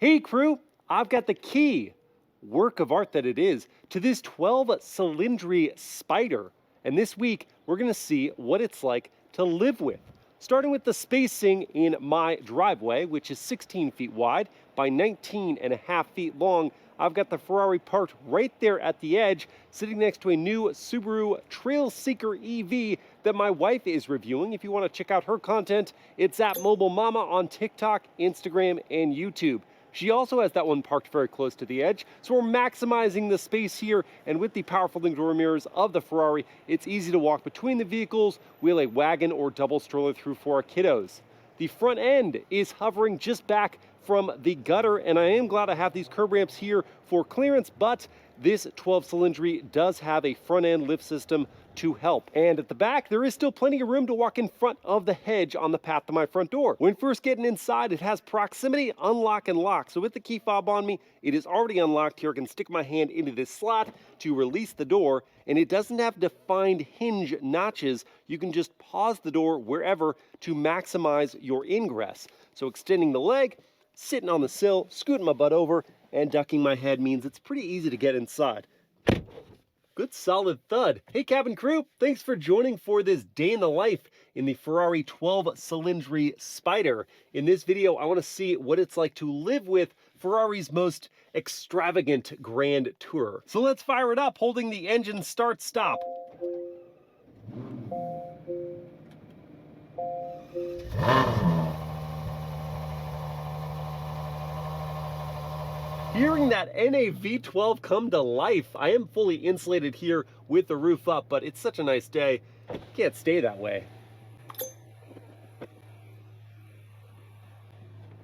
Hey crew, I've got the key, work of art that it is, to this 12-Cilindri Spider. And this week, we're gonna see what it's like to live with. Starting with the spacing in my driveway, which is 16 feet wide by 19.5 feet long. I've got the Ferrari parked right there at the edge, sitting next to a new Subaru Trailseeker EV that my wife is reviewing. If you want to check out her content, it's at Mobile Mama on TikTok, Instagram, and YouTube. She also has that one parked very close to the edge, so we're maximizing the space here, and with the powerful door mirrors of the Ferrari, it's easy to walk between the vehicles, wheel a wagon or double stroller through for our kiddos. The front end is hovering just back from the gutter, and I am glad I have these curb ramps here for clearance, but this 12-Cilindri does have a front end lift system to help. And at the back, there is still plenty of room to walk in front of the hedge on the path to my front door. When first getting inside, it has proximity unlock and lock. So with the key fob on me, it is already unlocked here. I can stick my hand into this slot to release the door, and it doesn't have defined hinge notches. You can just pause the door wherever to maximize your ingress. So extending the leg, sitting on the sill, scooting my butt over, and ducking my head means it's pretty easy to get inside. Good solid thud. Hey cabin crew, thanks for joining for this day in the life in the Ferrari 12-Cilindri Spider. In this video, I want to see what it's like to live with Ferrari's most extravagant Grand Tourer. So let's fire it up, holding the engine start stop. Hearing that NA V12 come to life, I am fully insulated here with the roof up, but it's such a nice day. Can't stay that way.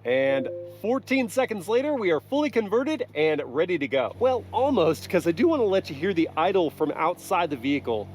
And 14 seconds later, we are fully converted and ready to go. Well, almost, because I do want to let you hear the idle from outside the vehicle,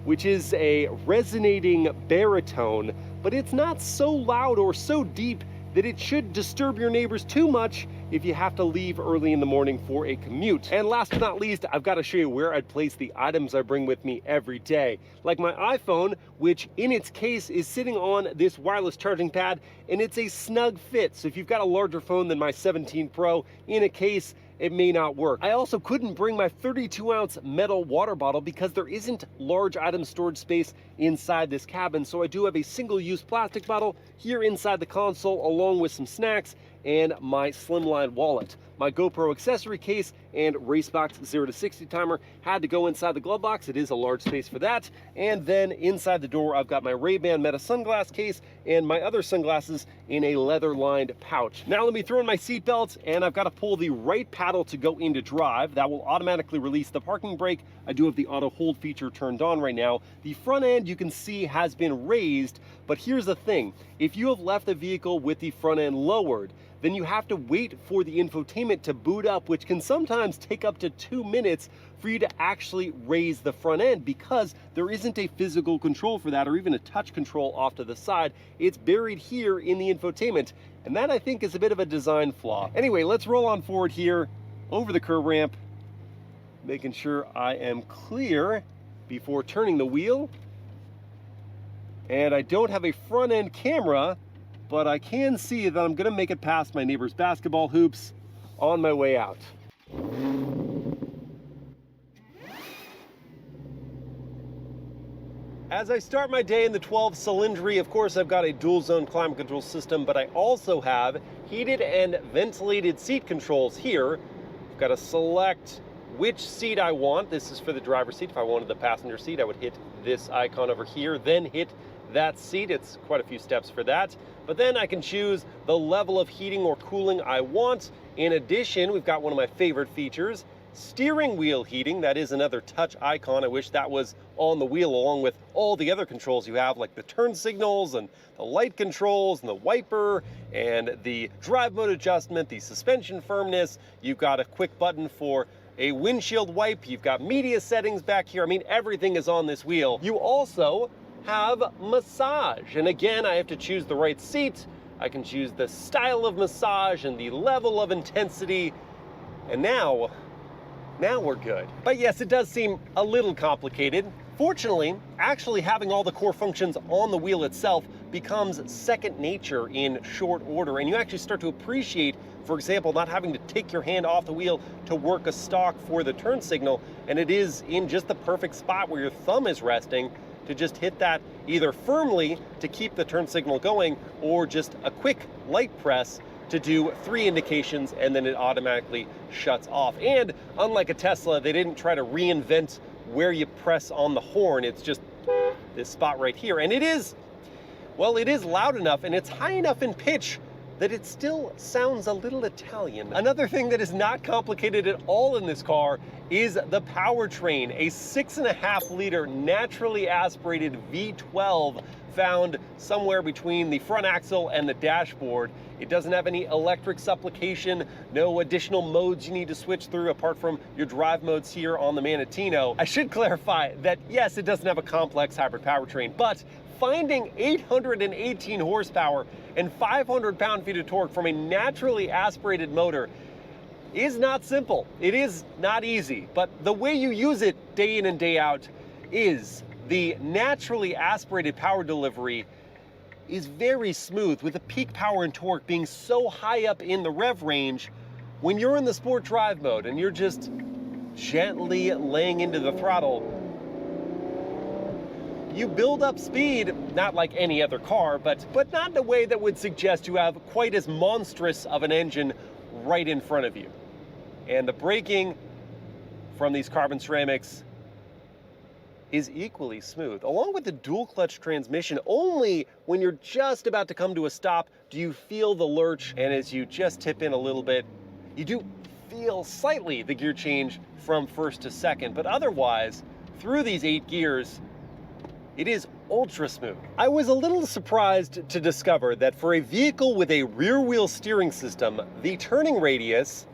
which is a resonating baritone, but it's not so loud or so deep that it should disturb your neighbors too much if you have to leave early in the morning for a commute. And last but not least, I've got to show you where I'd place the items I bring with me every day. Like my iPhone, which in its case is sitting on this wireless charging pad, and it's a snug fit. So if you've got a larger phone than my 17 Pro in a case, it may not work. I also couldn't bring my 32-ounce metal water bottle because there isn't large item storage space inside this cabin, so I do have a single-use plastic bottle here inside the console along with some snacks and my slimline wallet. My GoPro accessory case and Racebox 0 to 60 timer had to go inside the glove box. It is a large space for that. And then inside the door, I've got my Ray-Ban Meta sunglass case and my other sunglasses in a leather-lined pouch. Now let me throw in my seatbelt, and I've got to pull the right paddle to go into drive. That will automatically release the parking brake. I do have the auto hold feature turned on right now. The front end, you can see, has been raised, but here's the thing. If you have left the vehicle with the front end lowered, then you have to wait for the infotainment to boot up, which can sometimes take up to 2 minutes for you to actually raise the front end because there isn't a physical control for that or even a touch control off to the side. It's buried here in the infotainment, and that I think is a bit of a design flaw. Anyway, let's roll on forward here over the curb ramp, making sure I am clear before turning the wheel. And I don't have a front end camera, but I can see that I'm gonna make it past my neighbor's basketball hoops on my way out. As I start my day in the 12-Cilindri, of course, I've got a dual zone climate control system, but I also have heated and ventilated seat controls here. I've got to select which seat I want. This is for the driver's seat. If I wanted the passenger seat, I would hit this icon over here, then hit that seat. It's quite a few steps for that. But then I can choose the level of heating or cooling I want. In addition, we've got one of my favorite features, steering wheel heating. That is another touch icon. I wish that was on the wheel along with all the other controls you have, like the turn signals and the light controls and the wiper and the drive mode adjustment, the suspension firmness. You've got a quick button for a windshield wipe. You've got media settings back here. I mean, everything is on this wheel. You also have massage, and again, I have to choose the right seat. I can choose the style of massage and the level of intensity, and now we're good. But yes, it does seem a little complicated. Fortunately, actually having all the core functions on the wheel itself becomes second nature in short order, and you actually start to appreciate, for example, not having to take your hand off the wheel to work a stalk for the turn signal, and it is in just the perfect spot where your thumb is resting to just hit that either firmly to keep the turn signal going, or just a quick light press to do 3 indications, and then it automatically shuts off. And unlike a Tesla, they didn't try to reinvent where you press on the horn. It's just this spot right here. And it is, well, it is loud enough and it's high enough in pitch that it still sounds a little Italian. Another thing that is not complicated at all in this car is the powertrain, a 6.5 liter naturally aspirated V12 found somewhere between the front axle and the dashboard. It doesn't have any electric supplication, no additional modes you need to switch through apart from your drive modes here on the Manatino. I should clarify that yes, it doesn't have a complex hybrid powertrain, but finding 818 horsepower and 500 pound-feet of torque from a naturally aspirated motor is not simple. It is not easy, but the way you use it day in and day out is the naturally aspirated power delivery is very smooth, with the peak power and torque being so high up in the rev range. When you're in the sport drive mode and you're just gently laying into the throttle, you build up speed, not like any other car, but not in a way that would suggest you have quite as monstrous of an engine right in front of you. And the braking from these carbon ceramics is equally smooth. Along with the dual clutch transmission, only when you're just about to come to a stop do you feel the lurch, and as you just tip in a little bit, you do feel slightly the gear change from first to second, but otherwise, through these 8 gears, it is ultra smooth. I was a little surprised to discover that for a vehicle with a rear wheel steering system, the turning radius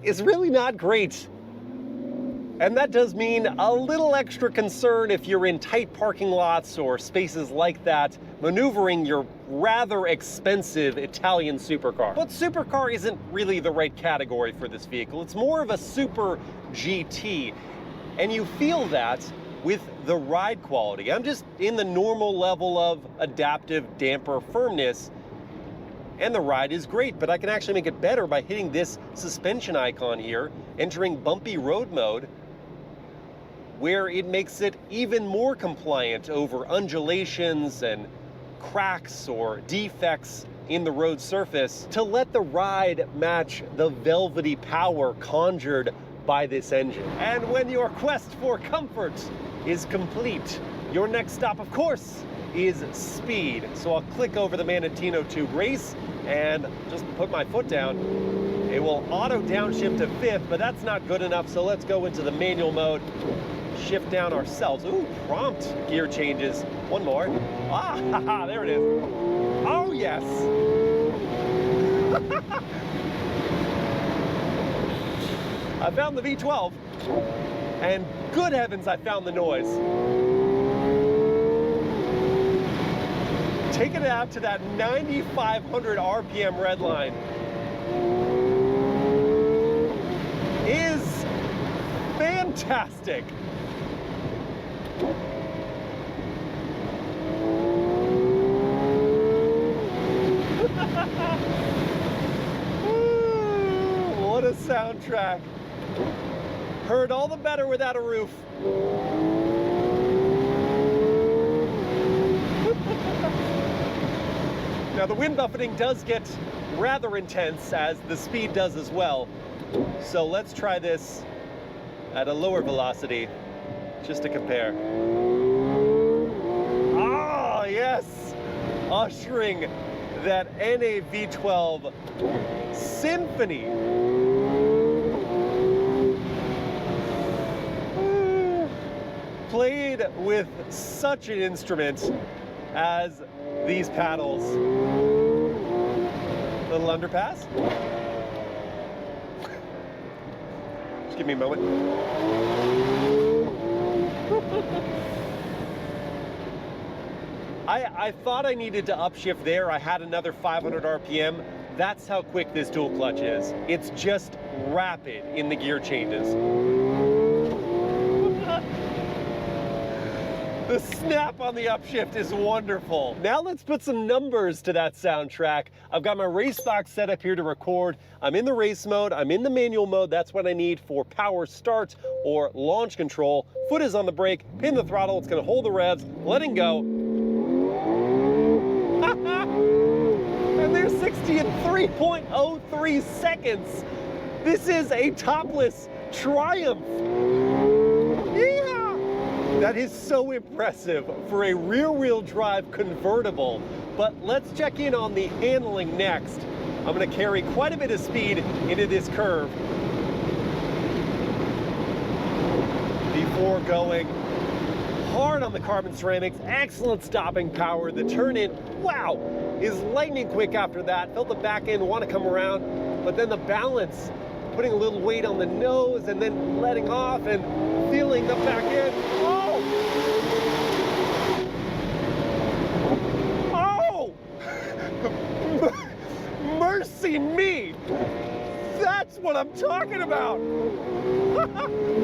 is really not great. And that does mean a little extra concern if you're in tight parking lots or spaces like that, maneuvering your rather expensive Italian supercar. But supercar isn't really the right category for this vehicle. It's more of a super GT. And you feel that with the ride quality. I'm just in the normal level of adaptive damper firmness, and the ride is great, but I can actually make it better by hitting this suspension icon here, entering bumpy road mode, where it makes it even more compliant over undulations and cracks or defects in the road surface, to let the ride match the velvety power conjured by this engine. And when your quest for comfort is complete, your next stop, of course, is speed. So I'll click over the Manatino to race and just put my foot down. It will auto downshift to 5th, but that's not good enough, so let's go into the manual mode, shift down ourselves. Ooh, prompt gear changes. One more. Ah, there it is. Oh, yes. I found the V12, and good heavens, I found the noise. Taking it out to that 9,500 RPM red line is fantastic. What a soundtrack. Heard all the better without a roof. Now the wind buffeting does get rather intense, as the speed does as well. So let's try this at a lower velocity, just to compare. Ah, yes! Ushering that NA V12 symphony. Played with such an instrument as these paddles. Little underpass. Just give me a moment. I thought I needed to upshift there. I had another 500 RPM That's how quick this dual clutch is. It's just rapid in the gear changes. The snap on the upshift is wonderful. Now let's put some numbers to that soundtrack. I've got my race box set up here to record. I'm in the race mode, I'm in the manual mode. That's what I need for power start or launch control. Foot is on the brake, pin the throttle, it's gonna hold the revs, letting go. And there's 60 in 3.03 seconds. This is a topless triumph. Yeah. That is so impressive for a rear-wheel drive convertible. But let's check in on the handling next. I'm gonna carry quite a bit of speed into this curve before going hard on the carbon ceramics. Excellent stopping power. The turn in, wow, is lightning quick after that. Felt the back end want to come around, but then the balance, putting a little weight on the nose and then letting off and feeling the back end. Oh! Oh! Mercy me! That's what I'm talking about!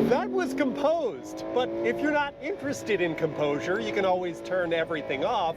That was composed, but if you're not interested in composure, you can always turn everything off.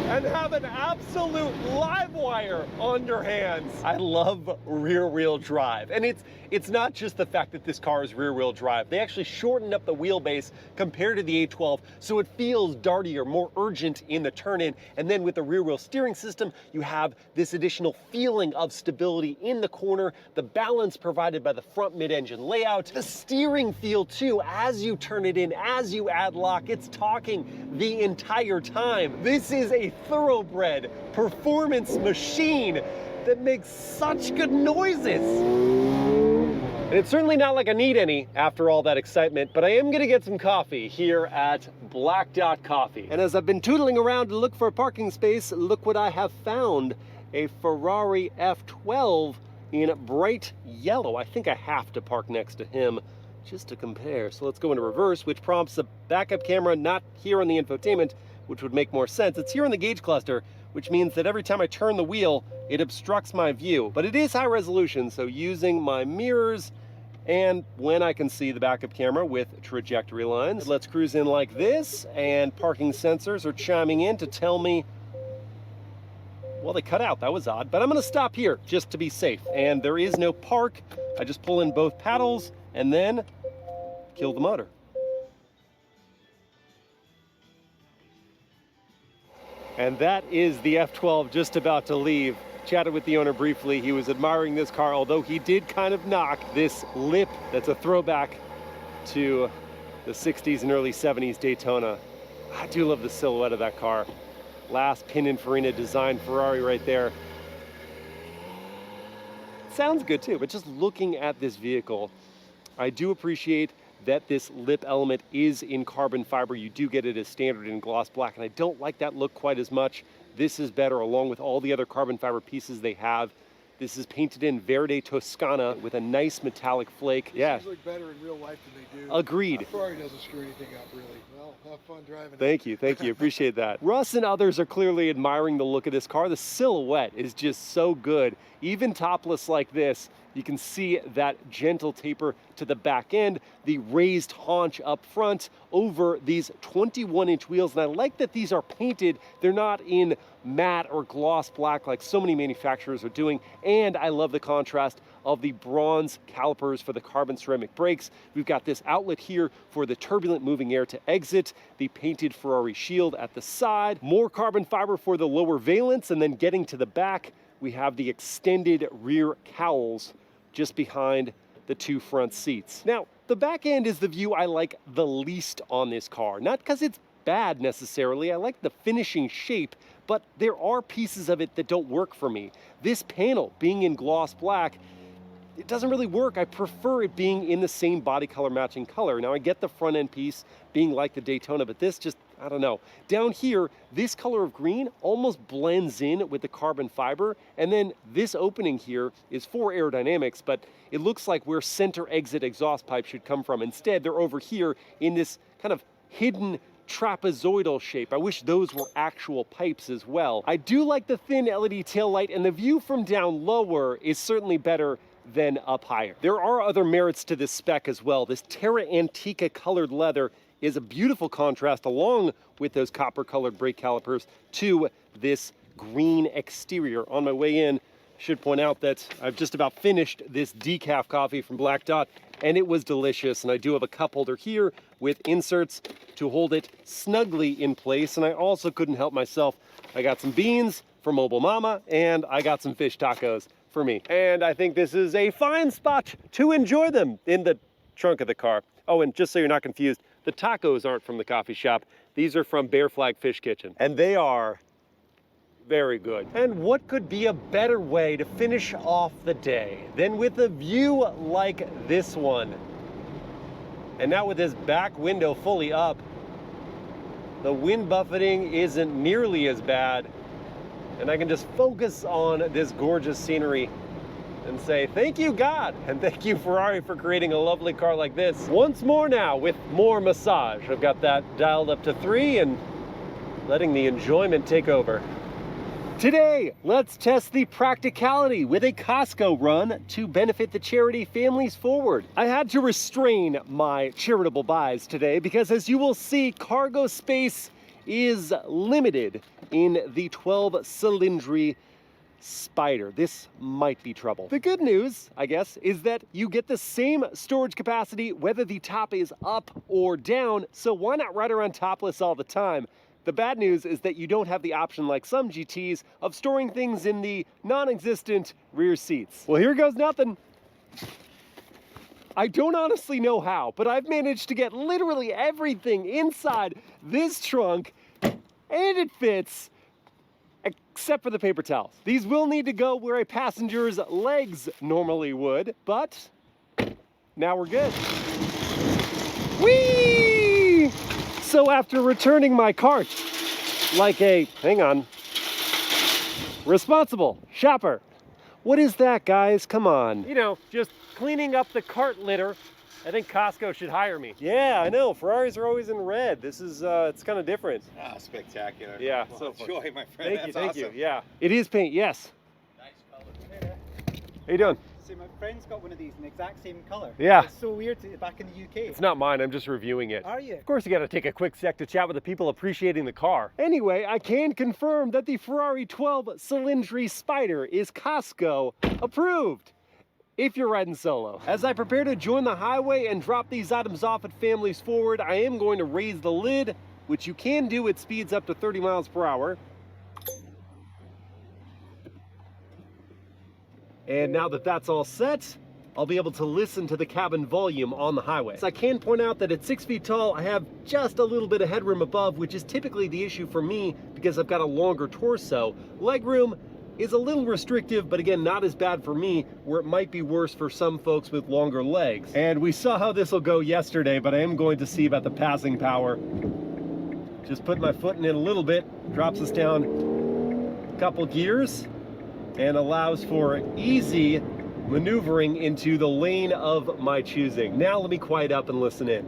And have an absolute live wire underhands. I love rear-wheel drive. And it's not just the fact that this car is rear-wheel drive. They actually shortened up the wheelbase compared to the A12, so it feels dartier, more urgent in the turn-in. And then with the rear-wheel steering system, you have this additional feeling of stability in the corner, the balance provided by the front mid-engine layout, the steering feel too, as you turn it in, as you add lock, it's talking the entire time. This is a thoroughbred performance machine that makes such good noises. And it's certainly not like I need any after all that excitement, but I am gonna get some coffee here at Black Dot Coffee. And as I've been tootling around to look for a parking space, look what I have found, a Ferrari F12 in bright yellow. I think I have to park next to him just to compare. So let's go into reverse, which prompts a backup camera not here on the infotainment, which would make more sense. It's here on the gauge cluster, which means that every time I turn the wheel, it obstructs my view. But it is high resolution, so using my mirrors and when I can see the backup camera with trajectory lines, let's cruise in like this, and parking sensors are chiming in to tell me, well, they cut out, that was odd, but I'm gonna stop here just to be safe. And there is no park. I just pull in both paddles and then kill the motor. And that is the F12 just about to leave. Chatted with the owner briefly. He was admiring this car, although he did kind of knock this lip that's a throwback to the 60s and early 70s Daytona. I do love the silhouette of that car. Last Pininfarina design Ferrari right there. Sounds good too, but just looking at this vehicle, I do appreciate that this lip element is in carbon fiber. You do get it as standard in gloss black, and I don't like that look quite as much. This is better, along with all the other carbon fiber pieces they have. This is painted in Verde Toscana with a nice metallic flake. Yeah. These look better in real life than they do. Agreed. Ferrari doesn't screw anything up, really. Well, have fun driving. Thank you, appreciate that. Russ and others are clearly admiring the look of this car. The silhouette is just so good. Even topless like this, you can see that gentle taper to the back end, the raised haunch up front over these 21-inch wheels. And I like that these are painted. They're not in matte or gloss black like so many manufacturers are doing. And I love the contrast of the bronze calipers for the carbon ceramic brakes. We've got this outlet here for the turbulent moving air to exit, the painted Ferrari shield at the side, more carbon fiber for the lower valence, and then getting to the back, we have the extended rear cowls just behind the two front seats. Now, the back end is the view I like the least on this car. Not because it's bad necessarily, I like the finishing shape, but there are pieces of it that don't work for me. This panel being in gloss black, it doesn't really work. I prefer it being in the same body color matching color. Now I get the front end piece being like the Daytona, but this just, I don't know. Down here, this color of green almost blends in with the carbon fiber. And then this opening here is for aerodynamics, but it looks like where center exit exhaust pipe should come from. Instead, they're over here in this kind of hidden trapezoidal shape. I wish those were actual pipes as well. I do like the thin LED taillight, and the view from down lower is certainly better than up higher. There are other merits to this spec as well. This Terra Antica colored leather is a beautiful contrast along with those copper colored brake calipers to this green exterior. On my way in, should point out that I've just about finished this decaf coffee from Black Dot, and it was delicious. And I do have a cup holder here with inserts to hold it snugly in place. And I also couldn't help myself. I got some beans for Mobile Mama, and I got some fish tacos for me. And I think this is a fine spot to enjoy them in the trunk of the car. Oh, and just so you're not confused, the tacos aren't from the coffee shop. These are from Bear Flag Fish Kitchen, and they are very good. And what could be a better way to finish off the day than with a view like this one? And now with this back window fully up, the wind buffeting isn't nearly as bad, and I can just focus on this gorgeous scenery and say thank you God, and thank you Ferrari for creating a lovely car like this. Once more now with more massage. I've got that dialed up to 3 and letting the enjoyment take over. Today, let's test the practicality with a Costco run to benefit the charity Families Forward. I had to restrain my charitable buys today because, as you will see, cargo space is limited in the 12Cilindri Spider. This might be trouble. The good news, I guess, is that you get the same storage capacity whether the top is up or down, so why not ride around topless all the time? The bad news is that you don't have the option, like some GTs, of storing things in the non-existent rear seats. Well, here goes nothing. I don't honestly know how, but I've managed to get literally everything inside this trunk, and it fits, except for the paper towels. These will need to go where a passenger's legs normally would, but now we're good. Whee! So after returning my cart, like a, hang on, responsible shopper. What is that, guys? Come on. You know, just cleaning up the cart litter. I think Costco should hire me. Yeah, I know. Ferraris are always in red. This is, it's kind of different. Ah, spectacular. Yeah. Well, so enjoy, my friend. Thank you. Yeah. It is paint, yes. Nice color. How you doing? See, my friend's got one of these in the exact same color. Yeah. It's so weird back in the UK. It's not mine, I'm just reviewing it. Are you? Of course you gotta take a quick sec to chat with the people appreciating the car. Anyway, I can confirm that the Ferrari 12Cilindri Spider is Costco approved, if you're riding solo. As I prepare to join the highway and drop these items off at Families Forward, I am going to raise the lid, which you can do at speeds up to 30 miles per hour. And now that that's all set, I'll be able to listen to the cabin volume on the highway. So I can point out that at 6 feet tall, I have just a little bit of headroom above, which is typically the issue for me because I've got a longer torso. Legroom is a little restrictive, but again, not as bad for me, where it might be worse for some folks with longer legs. And we saw how this will go yesterday, but I am going to see about the passing power. Just put my foot in it a little bit, drops us down a couple gears, and allows for easy maneuvering into the lane of my choosing. Now let me quiet up and listen in.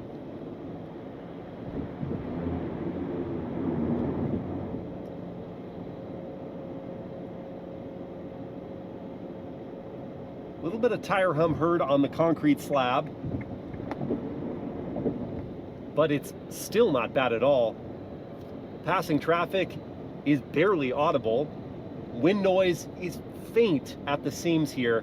A little bit of tire hum heard on the concrete slab, but it's still not bad at all. Passing traffic is barely audible. Wind noise is faint at the seams here.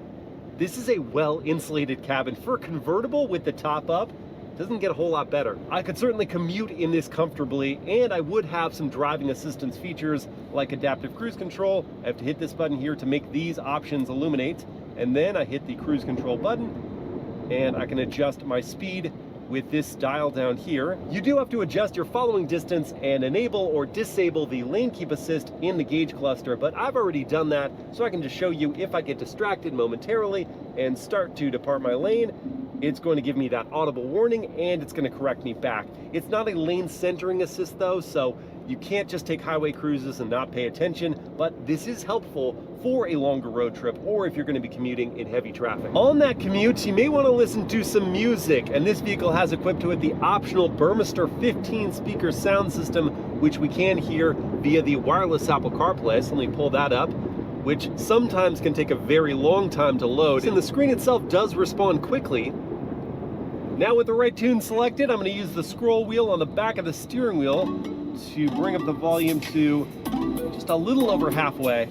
This is a well-insulated cabin. For a convertible with the top up, doesn't get a whole lot better. I could certainly commute in this comfortably, and I would have some driving assistance features like adaptive cruise control. I have to hit this button here to make these options illuminate, and then I hit the cruise control button, and I can adjust my speed with this dial down here. You do have to adjust your following distance and enable or disable the lane keep assist in the gauge cluster, but I've already done that, so I can just show you if I get distracted momentarily and start to depart my lane, it's going to give me that audible warning and it's going to correct me back. It's not a lane centering assist though, so you can't just take highway cruises and not pay attention, but this is helpful for a longer road trip or if you're going to be commuting in heavy traffic. On that commute, you may want to listen to some music, and this vehicle has equipped to it the optional Burmester 15 speaker sound system, which we can hear via the wireless Apple CarPlay. So let me pull that up, which sometimes can take a very long time to load, and the screen itself does respond quickly. Now with the right tune selected, I'm going to use the scroll wheel on the back of the steering wheel to bring up the volume to just a little over halfway.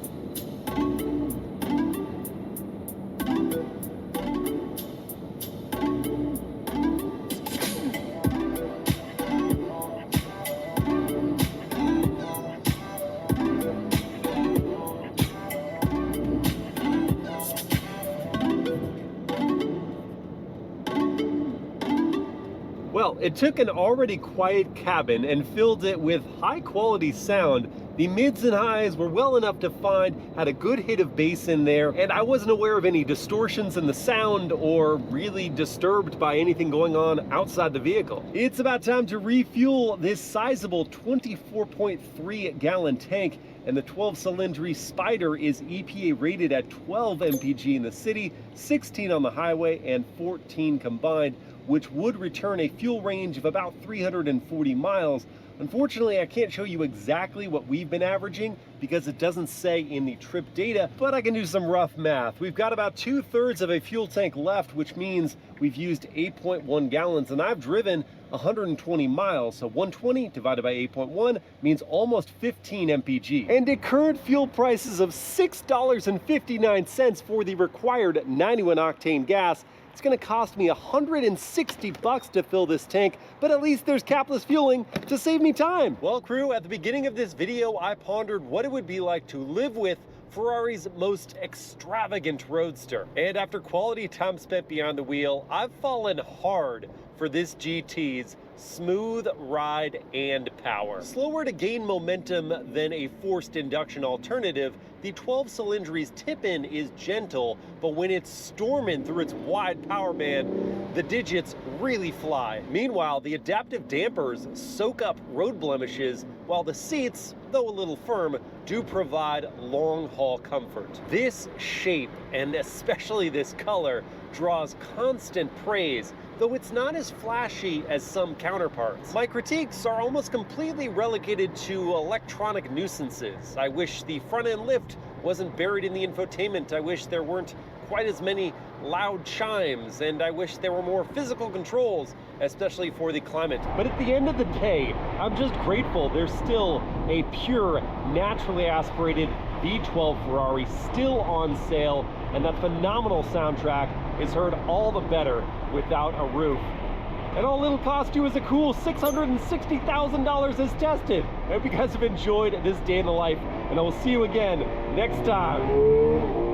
Well, it took an already quiet cabin and filled it with high quality sound. The mids and highs were well enough defined, had a good hit of bass in there, and I wasn't aware of any distortions in the sound or really disturbed by anything going on outside the vehicle. It's about time to refuel this sizable 24.3 gallon tank, and the 12-Cilindri Spider is EPA rated at 12 mpg in the city, 16 on the highway, and 14 combined, which would return a fuel range of about 340 miles. Unfortunately, I can't show you exactly what we've been averaging because it doesn't say in the trip data, but I can do some rough math. We've got about 2/3 of a fuel tank left, which means we've used 8.1 gallons, and I've driven 120 miles, so 120 divided by 8.1 means almost 15 mpg. And at current fuel prices of $6.59 for the required 91 octane gas, it's going to cost me $160 to fill this tank, but at least there's capless fueling to save me time. Well, crew, at the beginning of this video, I pondered what it would be like to live with Ferrari's most extravagant roadster. And after quality time spent behind the wheel, I've fallen hard for this GT's smooth ride and power. Slower to gain momentum than a forced induction alternative, the 12-Cilindri's tip-in is gentle, but when it's storming through its wide power band, the digits really fly. Meanwhile, the adaptive dampers soak up road blemishes, while the seats, though a little firm, do provide long-haul comfort. This shape, and especially this color, draws constant praise, though it's not as flashy as some counterparts. My critiques are almost completely relegated to electronic nuisances. I wish the front-end lift wasn't buried in the infotainment. I wish there weren't quite as many loud chimes, and I wish there were more physical controls, especially for the climate. But at the end of the day, I'm just grateful there's still a pure, naturally aspirated V12 Ferrari still on sale, and that phenomenal soundtrack is heard all the better without a roof. And all it'll cost you is a cool $660,000 as tested. I hope you guys have enjoyed this day in the life, and I will see you again next time.